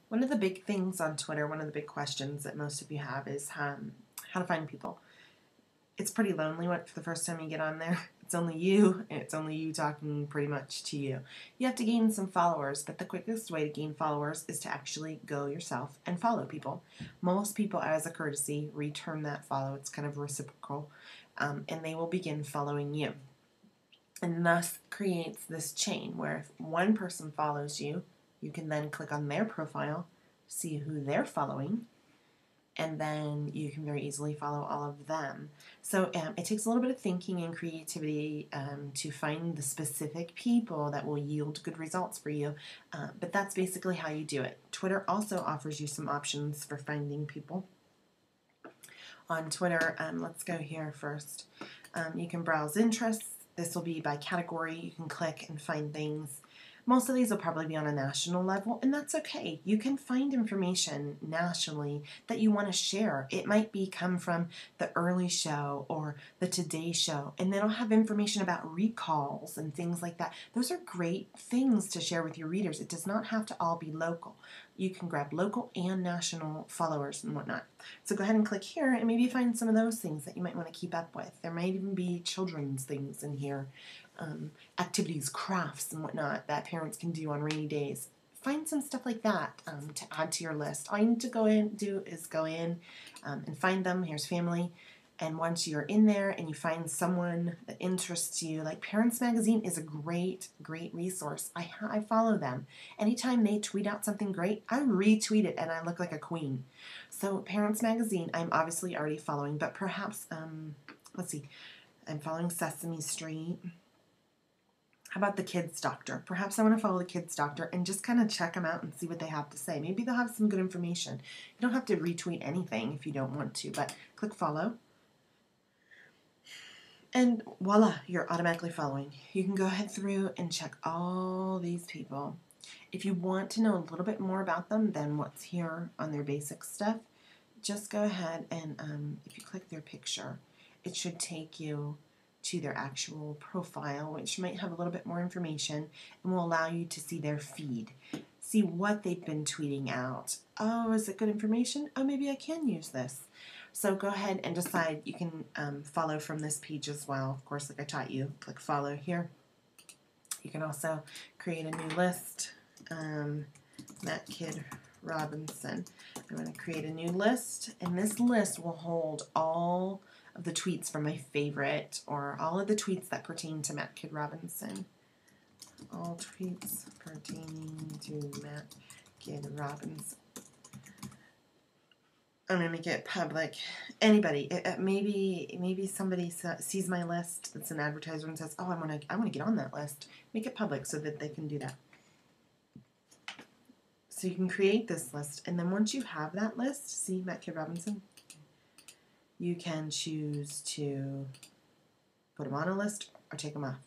One of the big things on Twitter, one of the big questions that most of you have is how to find people. It's pretty lonely for the first time you get on there. It's only you, and it's only you talking pretty much to you. You have to gain some followers, but the quickest way to gain followers is to actually go yourself and follow people. Most people, as a courtesy, return that follow. It's kind of reciprocal, and they will begin following you. And thus creates this chain where if one person follows you, you can then click on their profile, see who they're following, and then you can very easily follow all of them. So it takes a little bit of thinking and creativity to find the specific people that will yield good results for you, but that's basically how you do it. Twitter also offers you some options for finding people. On Twitter, let's go here first. You can browse interests. This will be by category. You can click and find things. Most of these will probably be on a national level, and that's okay. You can find information nationally that you want to share. It might come from the Early Show or the Today Show, and they'll have information about recalls and things like that. Those are great things to share with your readers. It does not have to all be local. You can grab local and national followers and whatnot. So go ahead and click here and maybe find some of those things that you might want to keep up with. There might even be children's things in here. Activities, crafts, and whatnot that parents can do on rainy days. Find some stuff like that to add to your list. All you need to go in and find them. Here's family. And once you're in there and you find someone that interests you, like Parents Magazine is a great, great resource. I follow them. Anytime they tweet out something great, I retweet it and I look like a queen. So Parents Magazine, I'm obviously already following, but perhaps, let's see, I'm following Sesame Street. How about the Kids Doctor? Perhaps I want to follow the Kids Doctor and just kind of check them out and see what they have to say. Maybe they'll have some good information. You don't have to retweet anything if you don't want to, but click follow. And voila, you're automatically following. You can go ahead through and check all these people. If you want to know a little bit more about them than what's here on their basic stuff, just go ahead and if you click their picture, it should take you to their actual profile, which might have a little bit more information and will allow you to see their feed. See what they've been tweeting out. Oh, is it good information? Oh, maybe I can use this. So go ahead and decide. You can follow from this page as well. Of course, like I taught you, click follow here. You can also create a new list. Matt Kid Robinson. I'm going to create a new list, and this list will hold all of the tweets from my favorite, or all of the tweets that pertain to Matt Kid Robinson. All tweets pertaining to Matt Kid Robinson. I'm going to make it public. Anybody, maybe somebody sees my list that's an advertiser and says, oh, I want to get on that list. Make it public so that they can do that. So you can create this list, and then once you have that list, see Matt Kid Robinson, you can choose to put them on a list or take them off.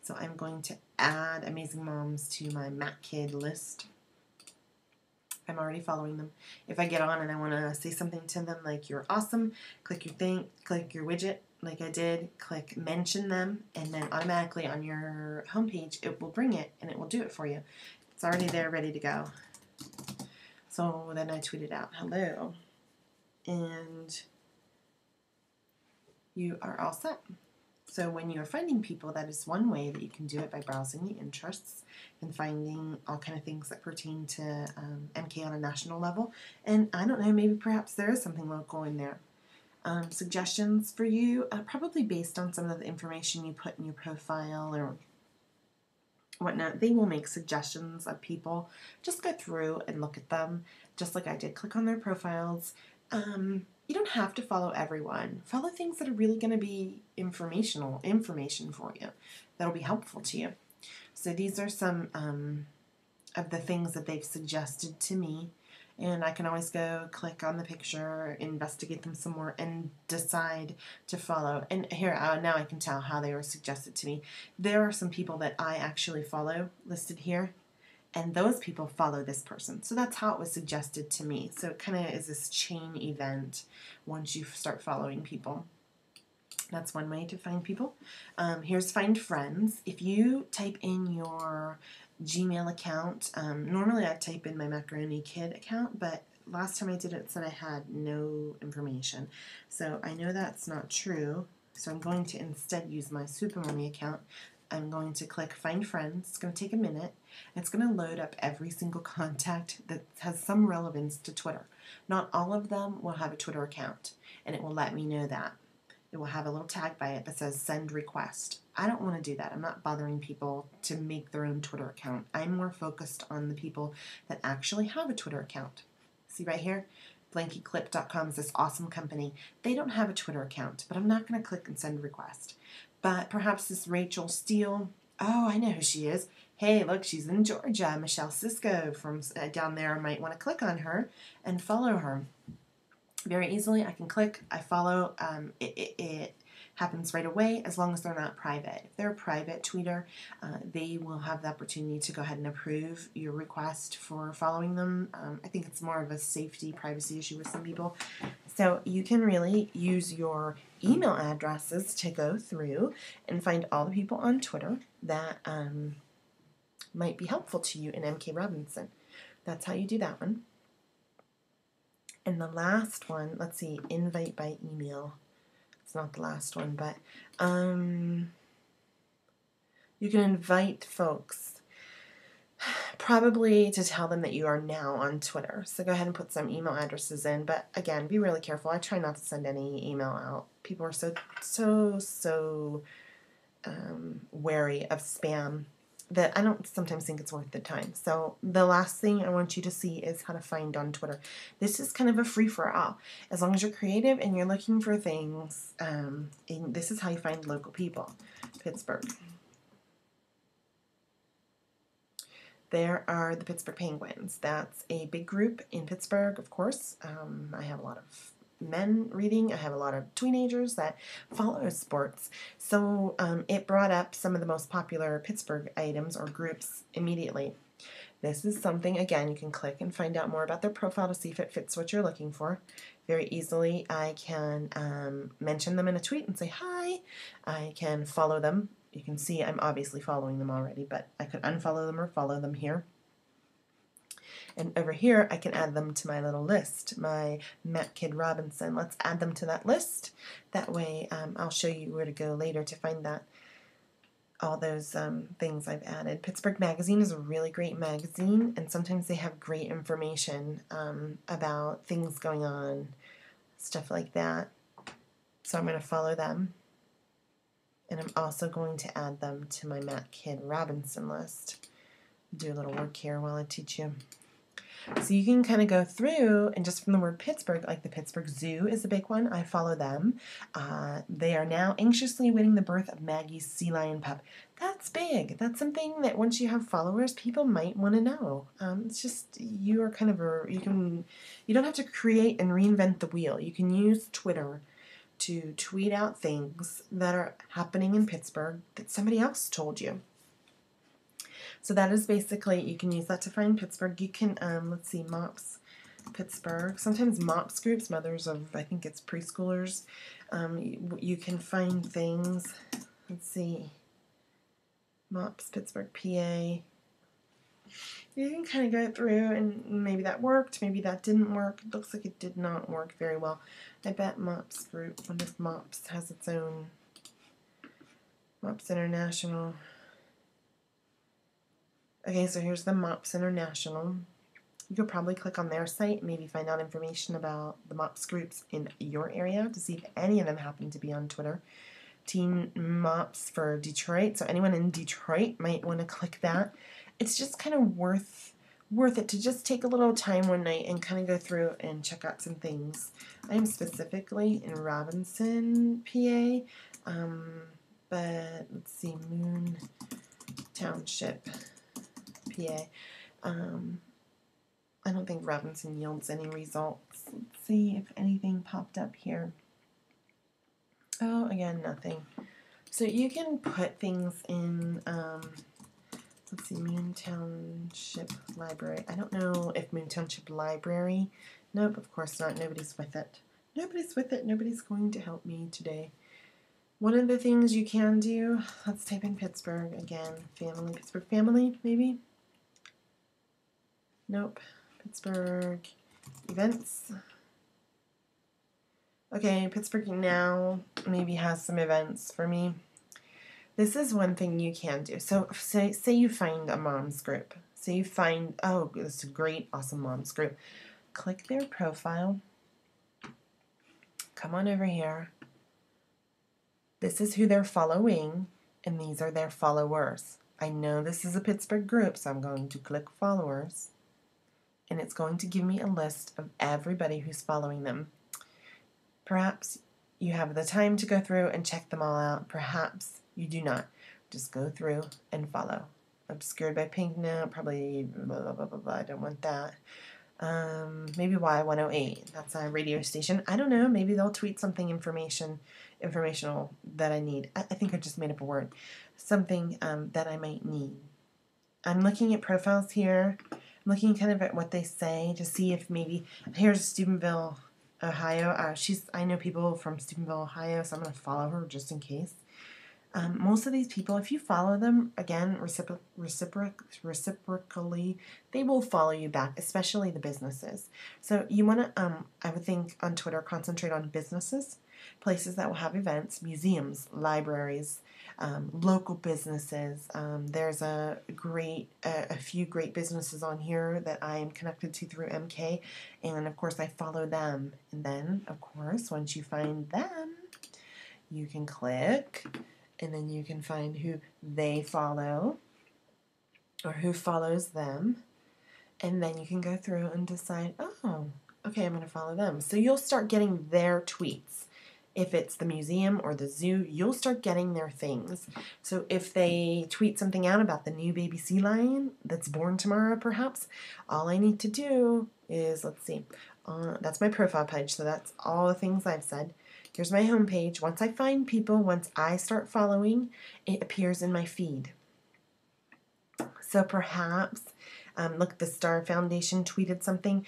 So I'm going to add Amazing Moms to my Matt Kid list. I'm already following them. If I get on and I want to say something to them like you're awesome, click your thing, click your widget like I did, click mention them, and then automatically on your homepage it will bring it and it will do it for you. It's already there ready to go. So then I tweeted out hello, and you are all set. So when you're finding people, that is one way that you can do it, by browsing the interests and finding all kind of things that pertain to MK on a national level. And I don't know, maybe perhaps there is something local in there. Suggestions for you, probably based on some of the information you put in your profile or whatnot. They will make suggestions of people. Just go through and look at them, just like I did. Click on their profiles. You don't have to follow everyone. Follow things that are really going to be information for you that'll be helpful to you. So these are some of the things that they've suggested to me, and I can always go click on the picture, investigate them some more, and decide to follow. And here, now I can tell how they were suggested to me. There are some people that I actually follow listed here, and those people follow this person. So that's how it was suggested to me. So it kind of is this chain event once you start following people. That's one way to find people. Here's Find Friends. If you type in your Gmail account. Normally I type in my Macaroni Kid account, but last time I did it said I had no information. So I know that's not true. So I'm going to instead use my Super Mommy account. I'm going to click Find Friends. It's going to take a minute. It's going to load up every single contact that has some relevance to Twitter. Not all of them will have a Twitter account, and it will let me know that. It will have a little tag by it that says Send Request. I don't want to do that. I'm not bothering people to make their own Twitter account. I'm more focused on the people that actually have a Twitter account. See right here? BlankyClip.com is this awesome company. They don't have a Twitter account, but I'm not going to click and send request. But perhaps this Rachel Steele, oh, I know who she is. Hey, look, she's in Georgia. Michelle Cisco from down there. I might want to click on her and follow her. Very easily, I can click, I follow, it happens right away as long as they're not private. If they're a private tweeter, they will have the opportunity to go ahead and approve your request for following them. I think it's more of a safety, privacy issue with some people. So you can really use your email addresses to go through and find all the people on Twitter that might be helpful to you in MK Robinson. That's how you do that one. And the last one, let's see, invite by email. It's not the last one, but you can invite folks probably to tell them that you are now on Twitter. So go ahead and put some email addresses in, but again, be really careful. I try not to send any email out. People are so wary of spam that I don't sometimes think it's worth the time. So the last thing I want you to see is how to find on Twitter. This is kind of a free-for-all. As long as you're creative and you're looking for things, and this is how you find local people. Pittsburgh. There are the Pittsburgh Penguins. That's a big group in Pittsburgh, of course. I have a lot of men reading. I have a lot of teenagers that follow sports. So it brought up some of the most popular Pittsburgh items or groups immediately. This is something, again, you can click and find out more about their profile to see if it fits what you're looking for. Very easily, I can mention them in a tweet and say hi. I can follow them. You can see I'm obviously following them already, but I could unfollow them or follow them here. And over here, I can add them to my little list, my Matt Kid Robinson. Let's add them to that list. That way, I'll show you where to go later to find that. All those things I've added. Pittsburgh Magazine is a really great magazine, and sometimes they have great information about things going on, stuff like that. So I'm going to follow them. And I'm also going to add them to my Matt Kid Robinson list. Do a little work here while I teach you. So you can kind of go through, and just from the word Pittsburgh, like the Pittsburgh Zoo is a big one. I follow them. They are now anxiously awaiting the birth of Maggie's sea lion pup. That's big. That's something that once you have followers, people might want to know. It's just you are kind of you don't have to create and reinvent the wheel. You can use Twitter to tweet out things that are happening in Pittsburgh that somebody else told you. So that is basically, you can use that to find Pittsburgh. You can, let's see, MOPS Pittsburgh. Sometimes MOPS groups, mothers of, I think it's preschoolers. You can find things, let's see, MOPS Pittsburgh, PA. You can kind of go through and maybe that worked, maybe that didn't work. It looks like it did not work very well. I bet MOPS group, I wonder if MOPS has its own, MOPS International. Okay, so here's the MOPS International. You could probably click on their site, maybe find out information about the MOPS groups in your area to see if any of them happen to be on Twitter. Teen MOPS for Detroit, so anyone in Detroit might want to click that. It's just kind of worth it to just take a little time one night and kind of go through and check out some things. I'm specifically in Robinson, PA, but let's see, Moon Township, PA. I don't think Robinson yields any results. Let's see if anything popped up here. Oh, again, nothing. So you can put things in, let's see, Moon Township Library. I don't know if Moon Township Library, nope, of course not, nobody's with it. Nobody's with it, nobody's going to help me today. One of the things you can do, let's type in Pittsburgh again. Family, Pittsburgh family, maybe? Nope. Pittsburgh events. Okay, Pittsburgh Now maybe has some events for me. This is one thing you can do. So say you find a mom's group. Say you find, oh, this is a great, awesome mom's group. Click their profile. Come on over here. This is who they're following, and these are their followers. I know this is a Pittsburgh group, so I'm going to click followers, and it's going to give me a list of everybody who's following them. Perhaps you have the time to go through and check them all out. Perhaps you do not. Just go through and follow. Obscured by pink now, probably blah, blah, blah, blah, blah. I don't want that. Maybe Y108. That's a radio station. I don't know. Maybe they'll tweet something informational that I need. I think I just made up a word. Something that I might need. I'm looking at profiles here. I'm looking kind of at what they say to see if maybe, here's Steubenville, Ohio. I know people from Steubenville, Ohio, so I'm going to follow her just in case. Most of these people, if you follow them, again, reciprocally, they will follow you back, especially the businesses. So you want to, I would think on Twitter, concentrate on businesses, places that will have events, museums, libraries, local businesses. There's a few great businesses on here that I am connected to through MK, and of course I follow them. And then, of course, once you find them, you can click, and then you can find who they follow or who follows them, and then you can go through and decide, oh, okay, I'm going to follow them. So you'll start getting their tweets. If it's the museum or the zoo, you'll start getting their things. So if they tweet something out about the new baby sea lion that's born tomorrow, perhaps, all I need to do is, let's see, that's my profile page, so that's all the things I've said. Here's my homepage. Once I find people, once I start following, it appears in my feed. So perhaps, look, the Star Foundation tweeted something.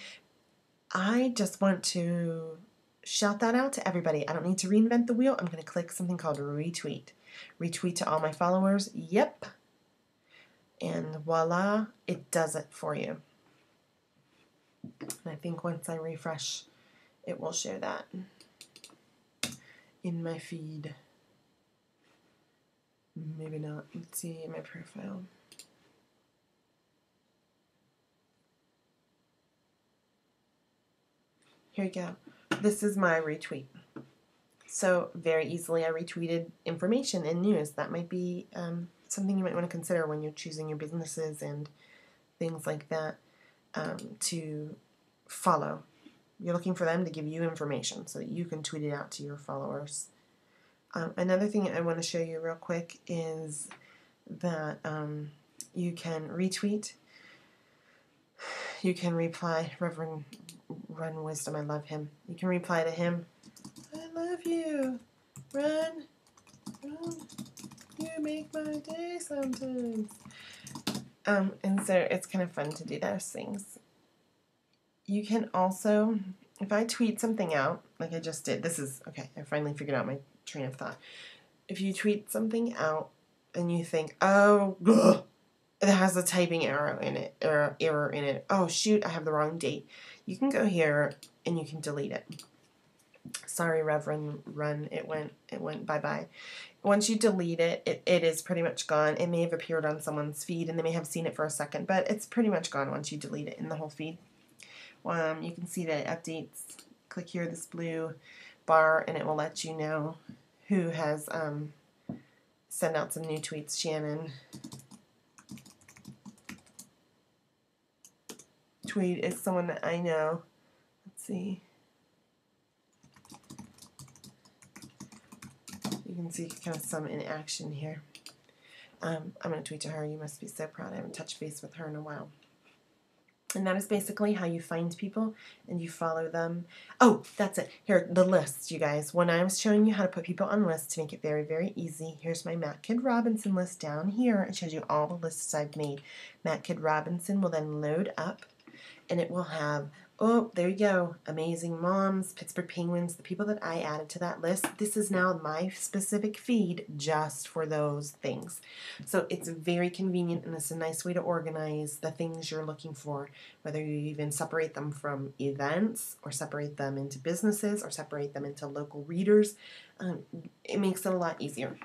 I just want to shout that out to everybody. I don't need to reinvent the wheel. I'm going to click something called retweet. Retweet to all my followers. Yep. And voila, it does it for you. And I think once I refresh, it will show that in my feed. Maybe not. Let's see my profile. Here you go. This is my retweet. So very easily I retweeted information and news. That might be something you might want to consider when you're choosing your businesses and things like that to follow. You're looking for them to give you information so that you can tweet it out to your followers. Another thing I want to show you real quick is that you can retweet. You can reply. Reverend Run Wisdom, I love him. You can reply to him. I love you. Run. You make my day sometimes. And so it's kind of fun to do those things. You can also, if I tweet something out, like I just did, this is, okay, I finally figured out my train of thought. If you tweet something out and you think, oh, ugh, it has a typing error in it, or error in it. Oh, shoot, I have the wrong date. You can go here and you can delete it. Sorry, Reverend Run, it went bye-bye. Once you delete it, it is pretty much gone. It may have appeared on someone's feed and they may have seen it for a second, but it's pretty much gone once you delete it in the whole feed. You can see that it updates. Click here, this blue bar, and it will let you know who has sent out some new tweets. Shannon tweet is someone that I know. Let's see. You can see kind of some in action here. I'm going to tweet to her. You must be so proud. I haven't touched base with her in a while. And that is basically how you find people and you follow them. Oh, that's it. Here, the lists, you guys. When I was showing you how to put people on lists to make it very, very easy, here's my Matt Kidd Robinson list down here. It shows you all the lists I've made. Matt Kidd Robinson will then load up, and it will have, oh, there you go, Amazing Moms, Pittsburgh Penguins, the people that I added to that list. This is now my specific feed just for those things. So it's very convenient, and it's a nice way to organize the things you're looking for, whether you even separate them from events or separate them into businesses or separate them into local readers. It makes it a lot easier.